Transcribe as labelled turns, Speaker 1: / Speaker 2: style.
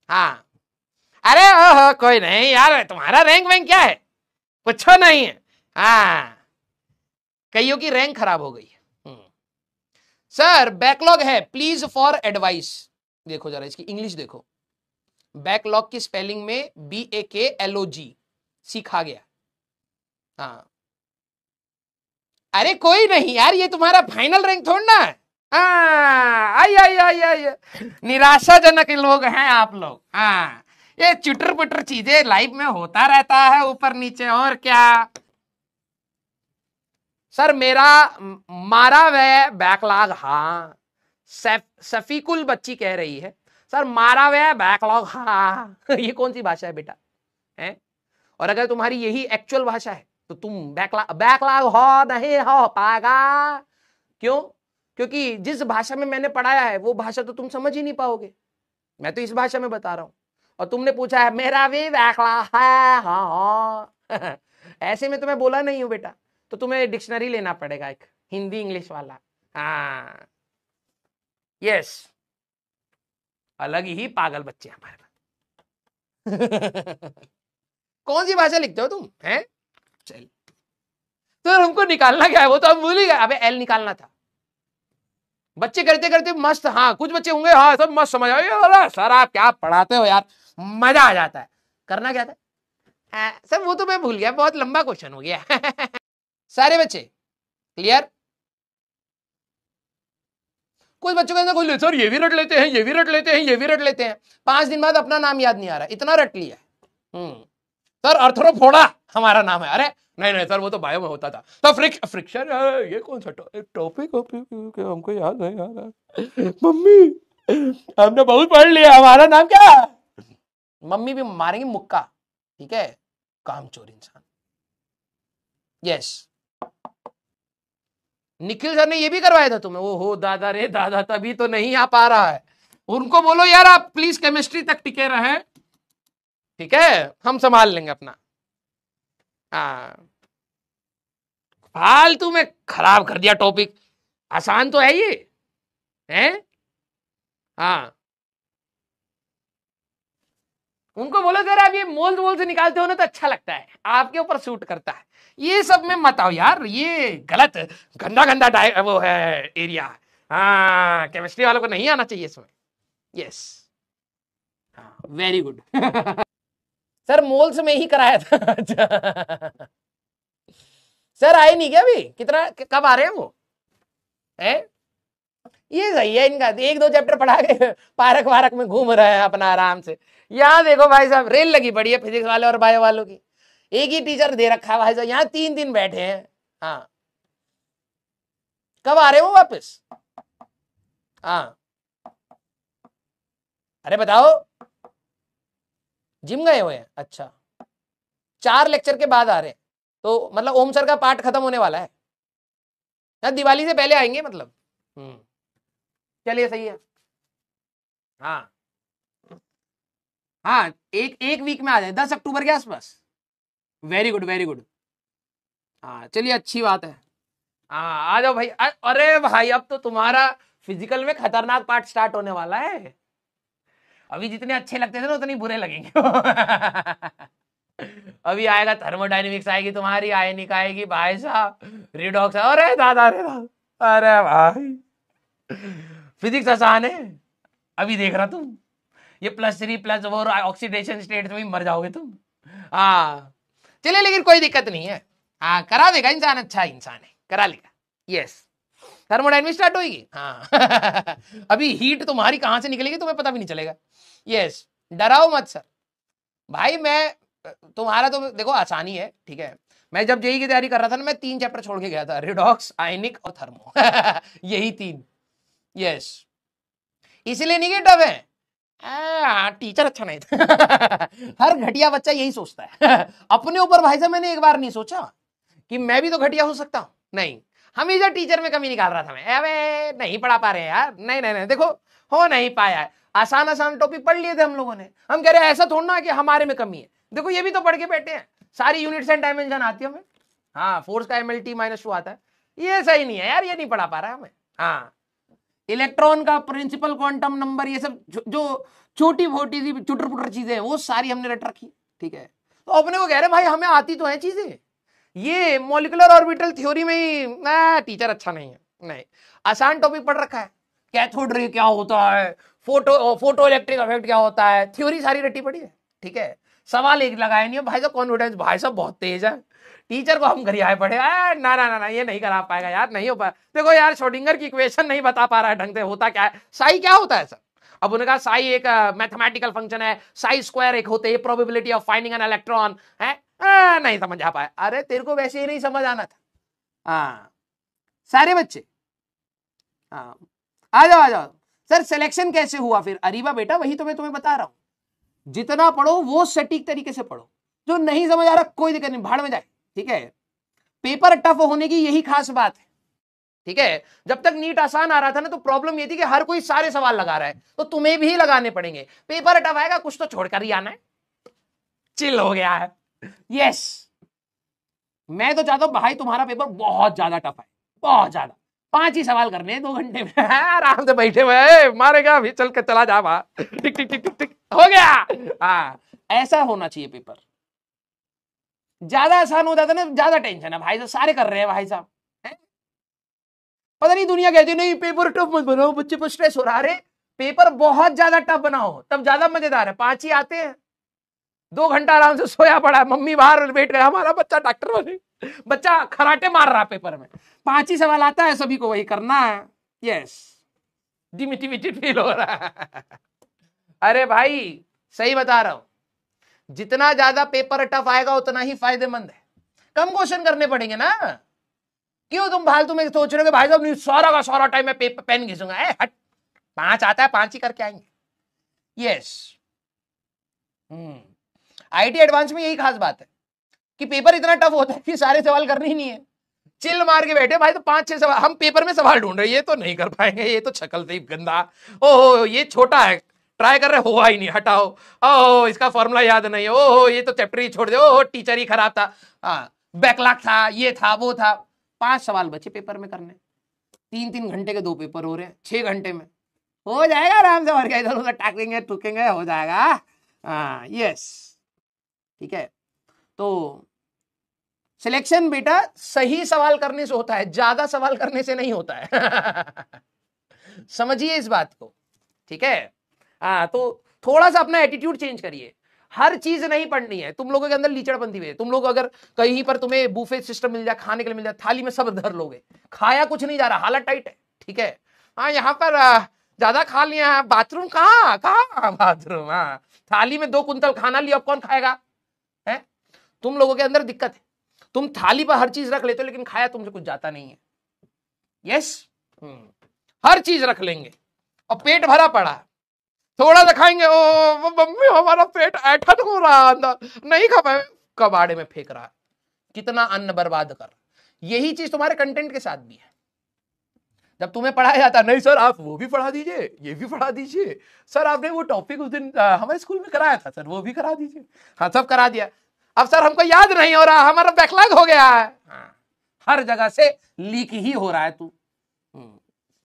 Speaker 1: हाँ, अरे ओहो कोई नहीं यार, तुम्हारा रैंक वैंक क्या है, पूछो नहीं है। हाँ, कईयों की रैंक खराब हो गई। सर बैकलॉग है, प्लीज फॉर एडवाइस। देखो जरा इसकी इंग्लिश देखो, बैकलॉग की स्पेलिंग में BAKLOG सीखा गया। हाँ, अरे कोई नहीं यार, ये तुम्हारा फाइनल रैंक थोड़ा ना है। आई आई आई आई, निराशाजनक लोग हैं आप लोग। हाँ, ये चुटर पुटर चीजें लाइफ में होता रहता है, ऊपर नीचे, और क्या। सर मेरा मारा वह बैकलॉग, हाँ सफीकुल बच्ची कह रही है सर मारा वह बैकलॉग, हाँ ये कौन सी भाषा है बेटा, है? और अगर तुम्हारी यही एक्चुअल भाषा है तो तुम बैकलॉग हो नहीं हो पाएगा। क्यों? क्योंकि जिस भाषा में मैंने पढ़ाया है वो भाषा तो तुम समझ ही नहीं पाओगे। मैं तो इस भाषा में बता रहा हूं, और तुमने पूछा है मेरा भी बैकलॉग है, हाँ हाँ ऐसे में तो मैं बोला नहीं हूं बेटा, तो तुम्हें डिक्शनरी लेना पड़ेगा एक हिंदी इंग्लिश वाला। हाँ यस, अलग ही पागल बच्चे हमारे पास। कौन सी भाषा लिखते हो तुम, हैं? चल तो हमको निकालना क्या है, वो तो हम भूल ही गए। अबे एल निकालना था। बच्चे करते करते मस्त, हाँ कुछ बच्चे होंगे हाँ सब मस्त समझ आए, सर आप क्या पढ़ाते हो यार, मजा आ जाता है। करना क्या था सर, वो तो मैं भूल गया, बहुत लंबा क्वेश्चन हो गया। सारे बच्चे क्लियर? कुछ बच्चों के अंदर खोल सर ये भी रट लेते हैं, ये भी रट लेते हैं, ये भी रट लेते हैं, 5 दिन बाद अपना नाम याद नहीं आ रहा, इतना रट लिया। सर अर्थरोफोड़ा हमारा नाम है। अरे नहीं नहीं सर वो तो बायो में होता था। तो फ्रिक्शन ये कौन सा टॉपिक हमको याद नहीं आ रहा। मम्मी हमने बहुत पढ़ लिया, हमारा नाम क्या? मम्मी भी मारेंगी मुक्का, ठीक है, कामचोर इंसान। यस, निखिल सर ने ये भी करवाया था तुम्हें? ओ हो दादा रे दादा, तभी तो नहीं आ पा रहा है। उनको बोलो यार आप प्लीज केमिस्ट्री तक टिके रहे, ठीक है, हम संभाल लेंगे अपना। हाँ, फालतू में खराब कर दिया टॉपिक, आसान तो है ये, है? हाँ, उनको बोलो जरा आप ये मोल मोल से निकालते हो ना तो अच्छा लगता है, आपके ऊपर सूट करता है, ये सब में मत आओ यार, ये गलत गंदा गंदा वो है एरिया। हाँ, केमिस्ट्री वालों को नहीं आना चाहिए इसमें। यस, हाँ वेरी गुड। सर मोल्स में ही कराया था। सर आए नहीं क्या अभी, कितना कब आ रहे हैं वो, है? ये सही है इनका, 1-2 चैप्टर पढ़ा के पार्क वारक में घूम रहे हैं अपना आराम से। यहाँ देखो भाई साहब रेल लगी पड़ी है फिजिक्स वाले और बायो वालों की, एक ही टीचर दे रखा है भाई साहब, यहाँ 3 दिन बैठे हैं। हाँ, कब आ रहे हो वापस? हाँ, अरे बताओ, जिम गए हुए हैं? अच्छा, 4 लेक्चर के बाद आ रहे हैं, तो मतलब ओम सर का पार्ट खत्म होने वाला है ना, दिवाली से पहले आएंगे मतलब। चलिए सही है। हाँ हाँ, एक वीक में आ जाए, 10 अक्टूबर के आसपास। Very good very good. हाँ चलिए अच्छी बात है। हाँ आ जाओ भाई। अरे भाई अब तो तुम्हारा फिजिकल में खतरनाक पार्ट स्टार्ट होने वाला है, अभी जितने अच्छे लगते थे ना उतने बुरे लगेंगे। अभी आएगा थर्मोडायनेमिक्स, आएगी तुम्हारी आयनिक, आएगी भाई साहब रिडॉक्स, अरे दादा रे दादा, अरे भाई फिजिक्स आसान है, अभी देख रहा तुम, ये +3 प्लस वो ऑक्सीडेशन स्टेट में मर जाओगे तुम। हाँ चलिए, लेकिन कोई दिक्कत नहीं है, हाँ करा देगा इंसान, अच्छा इंसान है, करा लेगा। यस, थर्मोडायनेमिक्स स्टार्ट होगी। हाँ अभी हीट तुम्हारी कहां से निकलेगी तुम्हें पता भी नहीं चलेगा। यस, डराओ मत सर भाई, मैं तुम्हारा तो देखो आसानी है, ठीक है, मैं जब जेई की तैयारी कर रहा था ना, मैं 3 चैप्टर छोड़ के गया था, रिडॉक्स, आयनिक और थर्मो। यही 3। यस, इसलिए नहीं कि टफ है, टीचर अच्छा नहीं था। हर घटिया बच्चा यही सोचता है। अपने ऊपर भाई साहब मैंने एक बार नहीं सोचा कि मैं भी तो घटिया हो सकता हूं, नहीं, हमेशा टीचर में कमी निकाल रहा था मैं, अबे नहीं पढ़ा पा रहे यार, नहीं नहीं नहीं, देखो हो नहीं पाया है, आसान आसान टॉपिक पढ़ लिए थे हम लोगों ने, हम कह रहे हैं ऐसा थोड़ा ना कि हमारे में कमी है, देखो ये भी तो पढ़ के बैठे हैं, सारी यूनिट्स एंड डायमेंशन आती है हमें, हाँ फोर्स का MLT-2 आता है, ये सही नहीं है यार, ये नहीं पढ़ा पा रहा है हमें। हाँ इलेक्ट्रॉन का प्रिंसिपल क्वांटम नंबर, ये सब जो छोटी मोटी सी चुटर पुटर चीजें वो सारी हमने रट रखी, ठीक है। तो अपने को कह रहे भाई हमें आती तो है चीजें, ये मॉलिक्यूलर ऑर्बिटल थ्योरी में ही टीचर अच्छा नहीं है, नहीं आसान टॉपिक पढ़ रखा है, कैथोड रे क्या होता है, फोटो इलेक्ट्रिक इफेक्ट क्या होता है, थ्योरी सारी रटी पड़ी है, ठीक है। सवाल एक लगाया नहीं है भाई साहब, कॉन्फिडेंस भाई साहब बहुत तेज है, टीचर को हम गरियाए पड़े, ना ना ना ना ये नहीं करा पाएगा यार, नहीं हो पाया। देखो यार श्रोडिंगर की इक्वेशन नहीं बता पा रहा है ढंग से, होता क्या है, साई क्या होता है सर। अब उन्होंने कहा साई एक मैथमेटिकल फंक्शन है, साई स्क्वायर एक होते हैं probability of finding an electron है, नहीं समझ आ पाया। अरे तेरे को वैसे ही नहीं समझ आना था, हाँ सारे बच्चे, हाँ आ जाओ आ जाओ। सर सिलेक्शन कैसे हुआ फिर, अरीबा बेटा वही तो मैं तुम्हें बता रहा हूं, जितना पढ़ो वो सटीक तरीके से पढ़ो, जो नहीं समझ आ रहा कोई दिक्कत नहीं, भाड़ में जाए, ठीक है। पेपर टफ होने की यही खास बात है, ठीक है। जब तक नीट आसान आ रहा था ना तो प्रॉब्लम ये थी कि हर कोई सारे सवाल लगा रहा है, तो तुम्हें भी लगाने पड़ेंगे। पेपर टफ आएगा कुछ तो छोड़कर ही आना है, चिल हो गया है, यस। मैं तो चाहता हूं भाई तुम्हारा पेपर बहुत ज्यादा टफ है, बहुत ज्यादा, 5 ही सवाल करने हैं 2 घंटे में, आराम से बैठे हुए मारेगा अभी चल के चला जा वहां, टिक टिक टिक टिक टिक हो गया। हाँ ऐसा होना चाहिए पेपर, ज्यादा आसान हो जाता ना ज्यादा टेंशन है भाई साहब, सारे कर रहे हैं भाई साहब, पता नहीं दुनिया कहती नहीं पेपर टफ मत बनाओ, बच्चे पर स्ट्रेस हो रहा है। पेपर बहुत ज्यादा टफ बनाओ तब ज्यादा मजेदार है, 5 ही आते हैं, 2 घंटा आराम से सोया पड़ा है, मम्मी बाहर बैठ गया हमारा बच्चा डॉक्टर बने, बच्चा खराटे मार रहा पेपर में, 5 ही सवाल आता है, सभी को वही करना है, यस डिमिटिविटेड फील हो रहा है। अरे भाई सही बता रहा हूं, जितना ज्यादा पेपर टफ आएगा उतना ही फायदेमंद है, कम क्वेश्चन करने पड़ेंगे ना। क्यों तुम फालतू में सोच रहे हो भाई साहब सारा का सारा टाइम मैं पेन घिसूंगा, हट 5 आता है 5 ही करके आएंगे, यस। आईटी एडवांस में यही खास बात है कि पेपर इतना टफ होता है कि सारे सवाल करने ही नहीं है, चिल मार के बैठे भाई तो 5-6 सवाल, हम पेपर में सवाल ढूंढ रहे हैं, ये तो नहीं कर पाएंगे, ये तो शक्ल से ही गंदा, ओहो ये छोटा है, ट्राई कर रहे हुआ ही नहीं, हटाओ, ओहो इसका फॉर्मूला याद नहीं है, ओहो ये तो चैप्टर ही छोड़ दे, ओहो टीचर ही खराब था, हाँ बैकलॉग था, ये था वो था। 5 सवाल बचे पेपर में करने, 3-3 घंटे के 2 पेपर हो रहे हैं, 6 घंटे में हो जाएगा आराम से, और क्या इधर उधर टाकेंगे टूकेंगे हो जाएगा, हाँ यस ठीक है। तो सिलेक्शन बेटा सही सवाल करने से होता है, ज्यादा सवाल करने से नहीं होता है। समझिए इस बात को, ठीक है। हाँ तो थोड़ा सा अपना एटीट्यूड चेंज करिए, हर चीज नहीं पढ़नी है, तुम लोगों के अंदर लीचड़बंदी हुई है, तुम लोग अगर कहीं पर तुम्हें बुफे सिस्टम मिल जाए, खाने के लिए मिल जाए, थाली में सब धर लोगे, खाया कुछ नहीं जा रहा, हालत टाइट है, ठीक है। हाँ यहाँ पर ज्यादा खा लिया, बाथरूम कहाँ बाथरूम, हाँ थाली में 2 कुंतल खाना लिया, अब कौन खाएगा, है तुम लोगों के अंदर दिक्कत है, तुम थाली पर हर चीज रख लेते हो लेकिन खाया तुमसे कुछ जाता नहीं है, यस। हर चीज रख लेंगे और पेट भरा पड़ा है, थोड़ा सा खाएंगे, ओ मम्मी हमारा पेट ऐठन हो रहा अंदर, नहीं खा पाए, कबाड़े में फेंक रहा है, कितना अन्न बर्बाद कर। यही चीज तुम्हारे कंटेंट के साथ भी है, जब तुम्हें पढ़ाया जाता नहीं सर आप वो भी पढ़ा दीजिए, ये भी पढ़ा दीजिए, सर आपने वो टॉपिक उस दिन हमारे स्कूल में कराया था सर वो भी करा दीजिए, हाँ सब करा दिया, अब सर हमको याद नहीं हो रहा, हमारा बैकलॉग हो गया है, हाँ, हर जगह से लीक ही हो रहा है, तू